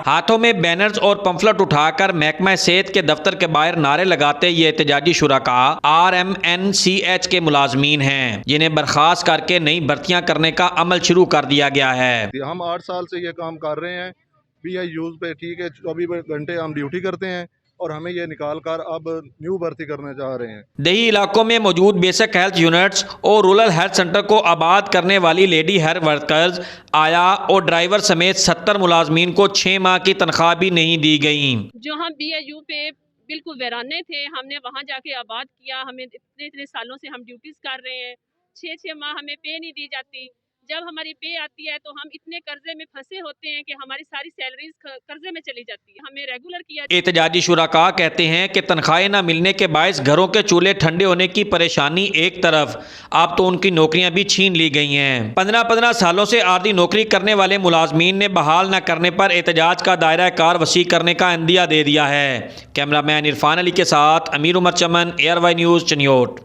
ہاتھوں میں بینرز اور پمفلٹ اٹھا کر محکمہ صحت کے دفتر کے باہر نعرے لگاتے یہ احتجاجی شرکاء RMNCH کے ملازمین ہیں، جنہیں برخاست کر کے نئی بھرتیاں کرنے کا عمل شروع کر دیا گیا ہے۔ ہم 8 سال سے یہ کام کر رہے ہیں، PIUs پہ ٹھیک ہے 24 گھنٹے ہم ڈیوٹی کرتے ہیں، اور ہمیں یہ نکال کر اب نیو بھرتی کرنا چاہ رہے ہیں۔ دیہی علاقوں میں موجود بیسک ہیلتھ یونٹس اور رورل ہیلتھ سینٹر کو آباد کرنے والی لیڈی ہیلتھ ورکرز، آیا اور ڈرائیور سمیت 70 ملازمین کو 6 ماہ کی تنخواہ بھی نہیں دی گئیں۔ جو ہم BIU پہ بالکل ویرانے تھے، ہم نے وہاں جا کے آباد کیا، ہمیں اتنے سالوں سے ہم ڈیوٹیز کر رہے ہیں، 6 ماہ ہمیں پے نہیں دی جاتی۔ جب ہماری پے آتی ہے تو ہم اتنے قرضے میں پھنسے ہوتے ہیں کہ ہماری ساری سیلریز قرضے میں چلی جاتی ہے، ہمیں ریگولر کیا۔ احتجاجی شرکاء کہتے ہیں کہ تنخواہیں نہ ملنے کے باعث گھروں کے چولہے ٹھنڈے ہونے کی پریشانی ایک طرف، اب تو ان کی نوکریاں بھی چھین لی گئی ہیں۔ 15 سالوں سے عارضی نوکری کرنے والے ملازمین نے بحال نہ کرنے پر احتجاج کا دائرہ کار وسیع کرنے کا عندیہ دے دیا ہے۔ کیمرہ مین عرفان علی کے ساتھ امیر عمر چمن، ARY نیوز چنیوٹ۔